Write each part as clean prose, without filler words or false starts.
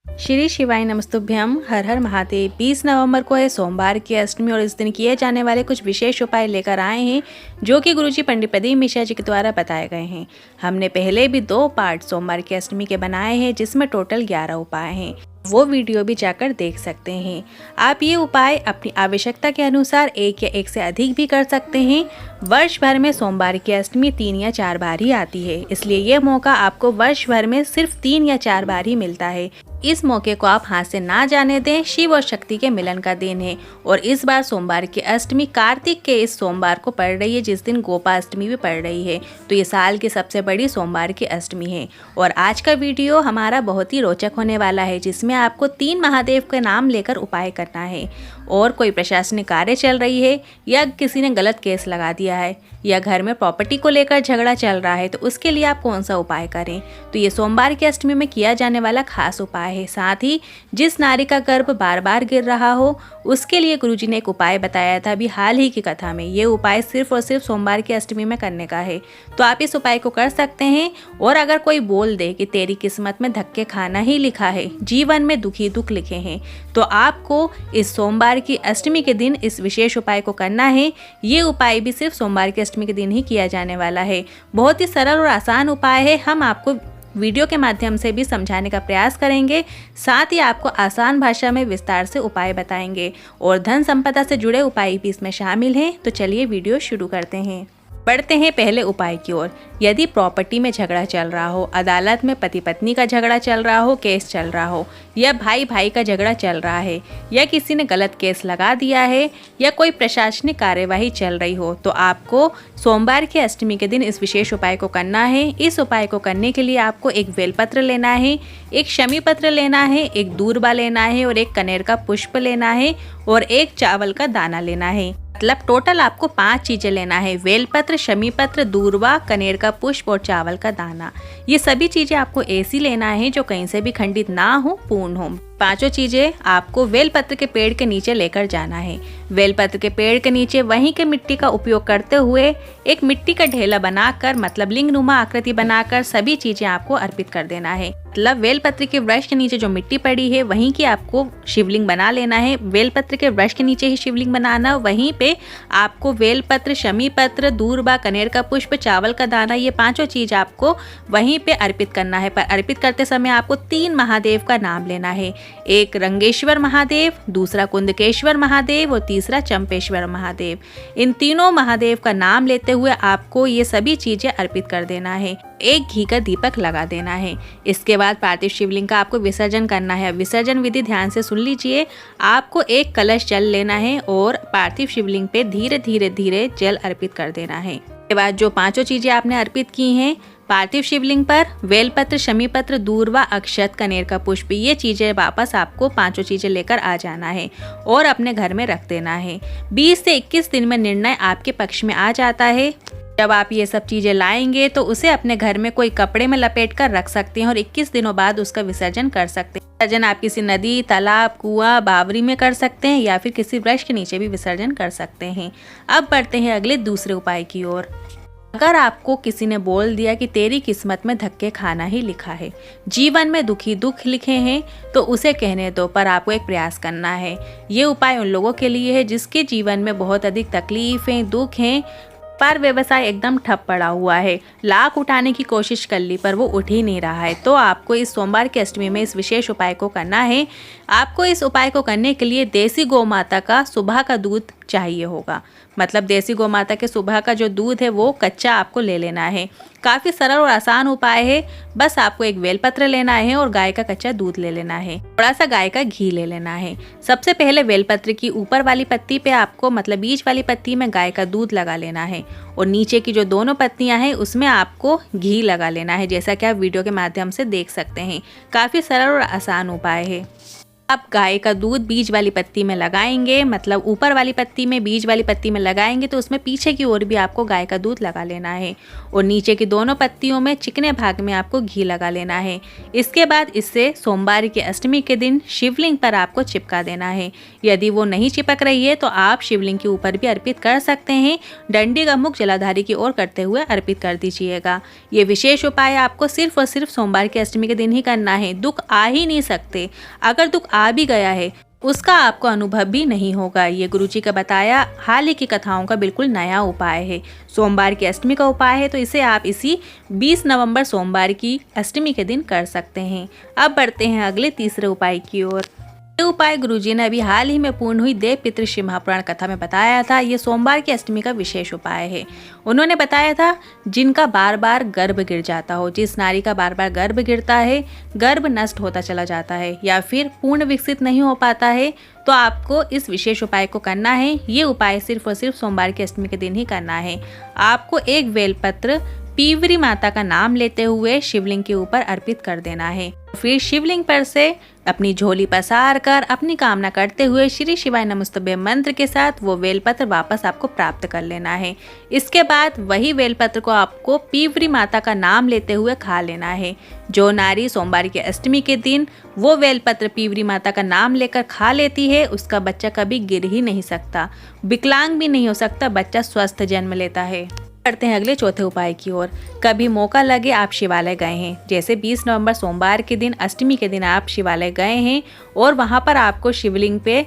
श्री शिवाय नमस्तुभ्यम। हर हर महादेव। 20 नवंबर को है सोमवार की अष्टमी और इस दिन किए जाने वाले कुछ विशेष उपाय लेकर आए हैं जो कि गुरुजी पंडित प्रदीप मिश्रा जी के द्वारा बताए गए हैं। हमने पहले भी 2 पार्ट सोमवार की अष्टमी के बनाए हैं जिसमें टोटल 11 उपाय हैं। वो वीडियो भी जाकर देख सकते हैं। आप ये उपाय अपनी आवश्यकता के अनुसार एक या एक से अधिक भी कर सकते हैं। वर्ष भर में सोमवार की अष्टमी 3 या 4 बार ही आती है, इसलिए ये मौका आपको वर्ष भर में सिर्फ 3 या 4 बार ही मिलता है। इस मौके को आप हाथ से ना जाने दें। शिव और शक्ति के मिलन का दिन है और इस बार सोमवार की अष्टमी कार्तिक के इस सोमवार को पड़ रही है, जिस दिन गोपाष्टमी भी पड़ रही है। तो ये साल की सबसे बड़ी सोमवार की अष्टमी है और आज का वीडियो हमारा बहुत ही रोचक होने वाला है, जिसमें आपको 3 महादेव के नाम लेकर उपाय करना है। और कोई प्रशासनिक कार्य चल रही है या किसी ने गलत केस लगा दिया है या घर में प्रॉपर्टी को लेकर झगड़ा चल रहा है, तो उसके लिए आप कौन सा उपाय करें। तो ये सोमवार की अष्टमी में किया जाने वाला खास उपाय है। साथ ही जिस नारी का गर्भ बार बार गिर रहा हो उसके लिए गुरुजी ने एक उपाय बताया था अभी हाल ही की कथा में। ये उपाय सिर्फ और सिर्फ सोमवार की अष्टमी में करने का है, तो आप इस उपाय को कर सकते हैं। और अगर कोई बोल दे कि तेरी किस्मत में धक्के खाना ही लिखा है, जीवन में दुखी दुख लिखे हैं, तो आपको इस सोमवार की अष्टमी के दिन इस विशेष उपाय को करना है। ये उपाय भी सिर्फ सोमवार की अष्टमी के दिन ही किया जाने वाला है। बहुत ही सरल और आसान उपाय है। हम आपको वीडियो के माध्यम से भी समझाने का प्रयास करेंगे, साथ ही आपको आसान भाषा में विस्तार से उपाय बताएंगे और धन संपदा से जुड़े उपाय भी इसमें शामिल हैं। तो चलिए वीडियो शुरू करते हैं। बढ़ते हैं पहले उपाय की ओर। यदि प्रॉपर्टी में झगड़ा चल रहा हो, अदालत में पति पत्नी का झगड़ा चल रहा हो, केस चल रहा हो, या भाई भाई का झगड़ा चल रहा है, या किसी ने गलत केस लगा दिया है, या कोई प्रशासनिक कार्यवाही चल रही हो, तो आपको सोमवार की अष्टमी के दिन इस विशेष उपाय को करना है। इस उपाय को करने के लिए आपको एक बेलपत्र लेना है, एक शमी पत्र लेना है, एक दूर्वा लेना है और एक कनेर का पुष्प लेना है और एक चावल का दाना लेना है। मतलब टोटल आपको 5 चीजें लेना है। बेलपत्र, शमी पत्र, दूर्वा, कनेर का पुष्प और चावल का दाना। ये सभी चीजें आपको ऐसी लेना है जो कहीं से भी खंडित ना हो, पूर्ण हो। 5 चीजें आपको बेलपत्र के पेड़ के नीचे लेकर जाना है। बेलपत्र के पेड़ के नीचे वहीं के मिट्टी का उपयोग करते हुए एक मिट्टी का ढेला बनाकर, मतलब लिंग नुमा आकृति बनाकर सभी चीजें आपको अर्पित कर देना है। मतलब बेलपत्र के वृक्ष के नीचे जो मिट्टी पड़ी है वहीं की आपको शिवलिंग बना लेना है। बेलपत्र के वृक्ष के नीचे ही शिवलिंग बनाना, वहीं पे आपको बेलपत्र, शमी पत्र, दूर्वा, कनेर का पुष्प, चावल का दाना, ये 5 चीज आपको वहीं पे अर्पित करना है। पर अर्पित करते समय आपको 3 महादेव का नाम लेना है। एक रंगेश्वर महादेव, दूसरा कुंदकेश्वर महादेव और तीसरा चंपेश्वर महादेव। इन तीनों महादेव का नाम लेते हुए आपको ये सभी चीजें अर्पित कर देना है। एक घी का दीपक लगा देना है। इसके बाद पार्थिव शिवलिंग का आपको विसर्जन करना है। विसर्जन विधि ध्यान से सुन लीजिए। आपको एक कलश जल लेना है और पार्थिव शिवलिंग पे धीरे धीरे धीरे जल अर्पित कर देना है। इसके बाद जो 5 चीजें आपने अर्पित की हैं पार्थिव शिवलिंग पर, बेलपत्र, शमी पत्र, दूर्वा, अक्षत, कनेर का पुष्प, ये चीजें वापस आपको 5 चीजें लेकर आ जाना है और अपने घर में रख देना है। 20 से 21 दिन में निर्णय आपके पक्ष में आ जाता है। जब आप ये सब चीजें लाएंगे तो उसे अपने घर में कोई कपड़े में लपेट कर रख सकते हैं और 21 दिनों बाद उसका विसर्जन कर सकते हैं। विसर्जन आप किसी नदी, तालाब, कुआं, बावरी में कर सकते हैं या फिर किसी वृक्ष के नीचे भी विसर्जन कर सकते हैं। अब बढ़ते हैं अगले दूसरे उपाय की ओर। अगर आपको किसी ने बोल दिया कि तेरी किस्मत में धक्के खाना ही लिखा है, जीवन में दुखी दुख लिखे हैं, तो उसे कहने दो, पर आपको एक प्रयास करना है। ये उपाय उन लोगों के लिए है जिसके जीवन में बहुत अधिक तकलीफें, दुख हैं, पर व्यवसाय एकदम ठप पड़ा हुआ है। लाख उठाने की कोशिश कर ली पर वो उठ ही नहीं रहा है। तो आपको इस सोमवार की अष्टमी में इस विशेष उपाय को करना है। आपको इस उपाय को करने के लिए देसी गौ माता का सुबह का दूध चाहिए होगा। मतलब देसी गौ माता के सुबह का जो दूध है वो कच्चा आपको ले लेना है। काफ़ी सरल और आसान उपाय है। बस आपको एक बेलपत्र लेना है और गाय का कच्चा दूध ले लेना है। थोड़ा सा गाय का घी ले लेना है। सबसे पहले बेलपत्र की ऊपर वाली पत्ती पे आपको, मतलब बीच वाली पत्ती में गाय का दूध लगा लेना है और नीचे की जो दोनों पत्तियां हैं उसमें आपको घी लगा लेना है, जैसा कि आप वीडियो के माध्यम से देख सकते हैं। काफ़ी सरल और आसान उपाय है। आप गाय का दूध बीज वाली पत्ती में लगाएंगे, मतलब ऊपर वाली पत्ती में, बीज वाली पत्ती में लगाएंगे तो उसमें पीछे की ओर भी आपको गाय का दूध लगा लेना है और नीचे की दोनों पत्तियों में चिकने भाग में आपको घी लगा लेना है। इसके बाद इसे सोमवार की अष्टमी के दिन शिवलिंग पर आपको चिपका देना है। यदि वो नहीं चिपक रही है तो आप शिवलिंग के ऊपर भी अर्पित कर सकते हैं। डंडी का मुख जलाधारी की ओर करते हुए अर्पित कर दीजिएगा। ये विशेष उपाय आपको सिर्फ और सिर्फ सोमवार की अष्टमी के दिन ही करना है। दुख आ ही नहीं सकते, अगर दुख आ भी गया है उसका आपको अनुभव भी नहीं होगा। ये गुरुजी का बताया हाल ही की कथाओं का बिल्कुल नया उपाय है। सोमवार की अष्टमी का उपाय है तो इसे आप इसी 20 नवंबर सोमवार की अष्टमी के दिन कर सकते हैं। अब बढ़ते हैं अगले तीसरे उपाय की ओर। ये उपाय गुरुजी ने अभी हाल ही में पूर्ण हुई देव पितृ शिव महापुराण कथा में बताया था। ये सोमवार की अष्टमी का विशेष उपाय है। उन्होंने बताया था जिनका बार बार गर्भ गिर जाता हो, जिस नारी का बार बार गर्भ गिरता है, गर्भ नष्ट होता चला जाता है या फिर पूर्ण विकसित नहीं हो पाता है, तो आपको इस विशेष उपाय को करना है। ये उपाय सिर्फ और सिर्फ सोमवार की अष्टमी के दिन ही करना है। आपको एक बेलपत्र पीवरी माता का नाम लेते हुए शिवलिंग के ऊपर अर्पित कर देना है। फिर शिवलिंग पर से अपनी झोली पसार कर अपनी कामना करते हुए श्री शिवाय नमस्तुभ्यं मंत्र के साथ वो बेलपत्र वापस आपको प्राप्त कर लेना है। इसके बाद वही बेलपत्र को आपको पीवरी माता का नाम लेते हुए खा लेना है। जो नारी सोमवार की अष्टमी के दिन वो बेलपत्र पीवरी माता का नाम लेकर खा लेती है उसका बच्चा कभी गिर ही नहीं सकता, विकलांग भी नहीं हो सकता, बच्चा स्वस्थ जन्म लेता है। करते हैं अगले चौथे उपाय की ओर। कभी मौका लगे आप शिवालय गए हैं, जैसे 20 नवंबर सोमवार के दिन अष्टमी के दिन आप शिवालय गए हैं और वहां पर आपको शिवलिंग पे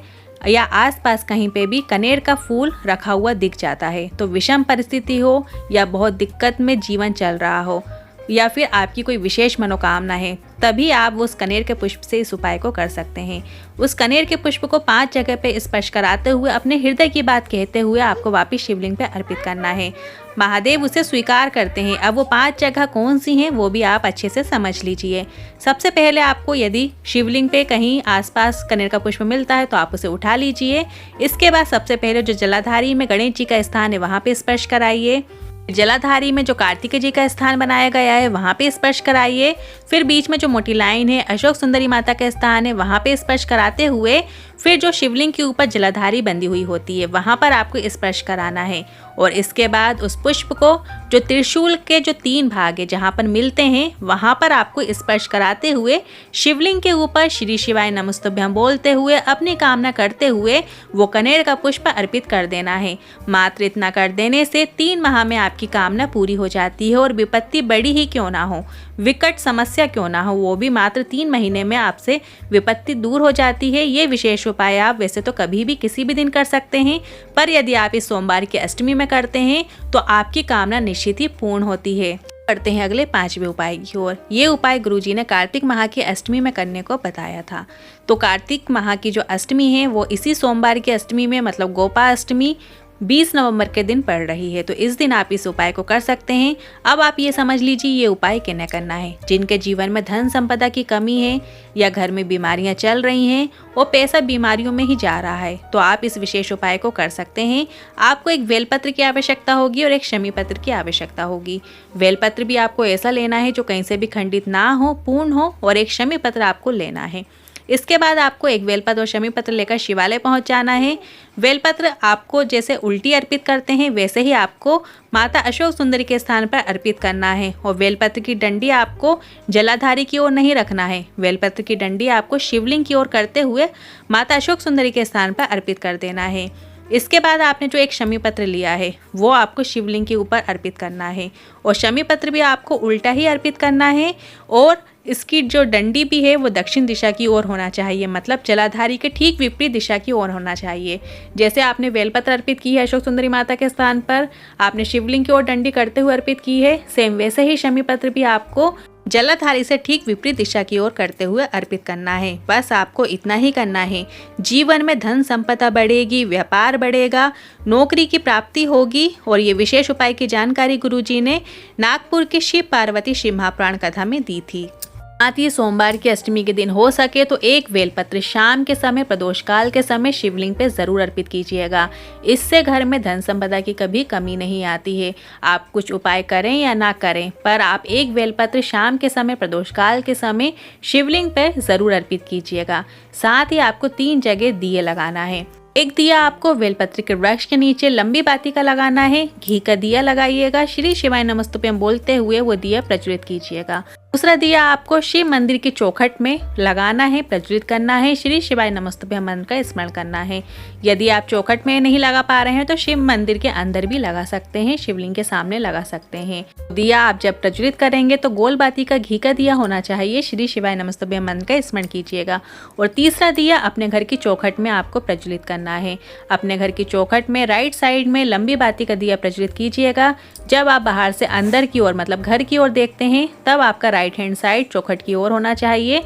या आसपास कहीं पे भी कनेर का फूल रखा हुआ दिख जाता है, तो विषम परिस्थिति हो या बहुत दिक्कत में जीवन चल रहा हो या फिर आपकी कोई विशेष मनोकामना है, तभी आप उस कनेर के पुष्प से इस उपाय को कर सकते हैं। उस कनेर के पुष्प को 5 जगह पे स्पर्श कराते हुए अपने हृदय की बात कहते हुए आपको वापस शिवलिंग पे अर्पित करना है। महादेव उसे स्वीकार करते हैं। अब वो 5 जगह कौन सी हैं वो भी आप अच्छे से समझ लीजिए। सबसे पहले आपको यदि शिवलिंग पे कहीं आसपास कनेर का पुष्प मिलता है तो आप उसे उठा लीजिए। इसके बाद सबसे पहले जो जलाधारी में गणेश जी का स्थान है वहाँ पे स्पर्श कराइए। जलाधारी में जो कार्तिकेय जी का स्थान बनाया गया है वहाँ पे स्पर्श कराइए। फिर बीच में जो मोटी लाइन है अशोक सुंदरी माता का स्थान है वहाँ पे स्पर्श कराते हुए फिर जो शिवलिंग के ऊपर जलाधारी बंधी हुई होती है वहाँ पर आपको स्पर्श कराना है। और इसके बाद उस पुष्प को जो त्रिशूल के जो 3 भाग है जहाँ पर मिलते हैं वहाँ पर आपको स्पर्श कराते हुए शिवलिंग के ऊपर श्री शिवाय नमस्तुभ्यं बोलते हुए अपनी कामना करते हुए वो कनेर का पुष्प अर्पित कर देना है। मात्र इतना कर देने से 3 माह में आपकी कामना पूरी हो जाती है और विपत्ति बड़ी ही क्यों ना हो, विकट समस्या क्यों ना हो, वो भी मात्र 3 महीने में आपसे विपत्ति दूर हो जाती है। ये विशेष उपाय आप वैसे तो कभी भी किसी भी दिन कर सकते हैं, पर यदि आप इस सोमवार की अष्टमी में करते हैं तो आपकी कामना निश्चित ही पूर्ण होती है। करते हैं अगले 5वें उपाय की ओर। ये उपाय गुरुजी ने कार्तिक माह की अष्टमी में करने को बताया था। तो कार्तिक माह की जो अष्टमी है वो इसी सोमवार की अष्टमी में मतलब गोपा अष्टमी 20 नवंबर के दिन पड़ रही है, तो इस दिन आप इस उपाय को कर सकते हैं। अब आप ये समझ लीजिए ये उपाय किन्हें करना है। जिनके जीवन में धन संपदा की कमी है या घर में बीमारियां चल रही हैं और पैसा बीमारियों में ही जा रहा है, तो आप इस विशेष उपाय को कर सकते हैं। आपको एक बेलपत्र की आवश्यकता होगी और एक शमी पत्र की आवश्यकता होगी। बेलपत्र भी आपको ऐसा लेना है जो कहीं से भी खंडित ना हो, पूर्ण हो, और एक शमी पत्र आपको लेना है। इसके बाद आपको एक बेलपत्र और शमी पत्र लेकर शिवालय पहुंच जाना है। बेलपत्र आपको जैसे उल्टी अर्पित करते हैं वैसे ही आपको माता अशोक सुंदरी के स्थान पर अर्पित करना है और बेलपत्र की डंडी आपको जलाधारी की ओर नहीं रखना है। बेलपत्र की डंडी आपको शिवलिंग की ओर करते हुए माता अशोक सुंदरी के स्थान पर अर्पित कर देना है। इसके बाद आपने जो एक शमी पत्र लिया है वो आपको शिवलिंग के ऊपर अर्पित करना है और शमी पत्र भी आपको उल्टा ही अर्पित करना है और इसकी जो डंडी भी है वो दक्षिण दिशा की ओर होना चाहिए, मतलब जलाधारी के ठीक विपरीत दिशा की ओर होना चाहिए। जैसे आपने बेलपत्र अर्पित की है अशोक सुंदरी माता के स्थान पर, आपने शिवलिंग की ओर डंडी करते हुए अर्पित की है, सेम वैसे ही शमी पत्र भी आपको जलाधारी से ठीक विपरीत दिशा की ओर करते हुए अर्पित करना है। बस आपको इतना ही करना है। जीवन में धन संपदा बढ़ेगी, व्यापार बढ़ेगा, नौकरी की प्राप्ति होगी। और ये विशेष उपाय की जानकारी गुरुजी ने नागपुर के शिव पार्वती शिव महापुराण कथा में दी थी। साथ ही सोमवार की अष्टमी के दिन हो सके तो एक बेलपत्र शाम के समय प्रदोष काल के समय शिवलिंग पे जरूर अर्पित कीजिएगा। इससे घर में धन संपदा की कभी कमी नहीं आती है। आप कुछ उपाय करें या ना करें, पर आप एक बेलपत्र शाम के समय प्रदोष काल के समय शिवलिंग पे जरूर अर्पित कीजिएगा। साथ ही आपको 3 जगह दिए लगाना है। एक दिया आपको बेलपत्र के वृक्ष के नीचे लंबी बाती का लगाना है। घी का दिया लगाइएगा। श्री शिवाय नमस्तुभ्यम बोलते हुए वो दिया प्रज्वलित कीजिएगा। दूसरा दिया आपको शिव मंदिर की चौखट में लगाना है, प्रज्वलित करना है। श्री शिवाय नमस्तुभ्यम मंत्र का स्मरण करना है। यदि आप चौखट में नहीं लगा पा रहे हैं तो शिव मंदिर के अंदर भी लगा सकते हैं, शिवलिंग के सामने लगा सकते हैं। दिया आप जब प्रज्वलित करेंगे तो गोल बाती का घी का दिया होना चाहिए। श्री शिवाय नमस्तुभ्यम मंत्र का स्मरण कीजिएगा। और तीसरा दिया अपने घर की चौखट में आपको प्रज्वलित करना है। अपने घर की चौखट में राइट साइड में लंबी बाती का दिया प्रज्वलित कीजिएगा। जब आप बाहर से अंदर की ओर मतलब घर की ओर देखते हैं तब आपका राइट हैंड साइड चौखट की ओर होना चाहिए।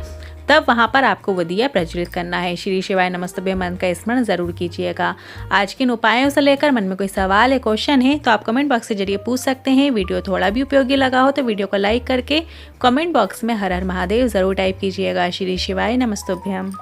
तब वहां पर आपको वो दिया प्रज्वलित करना है। श्री शिवाय नमस्तुभ्यम मंत्र का स्मरण जरूर कीजिएगा। आज के इन उपायों से लेकर मन में कोई सवाल है, क्वेश्चन है तो आप कमेंट बॉक्स के जरिए पूछ सकते हैं। वीडियो थोड़ा भी उपयोगी लगा हो तो वीडियो को लाइक करके कमेंट बॉक्स में हर हर महादेव जरूर टाइप कीजिएगा। श्री शिवाय नमस्तुभ्यम।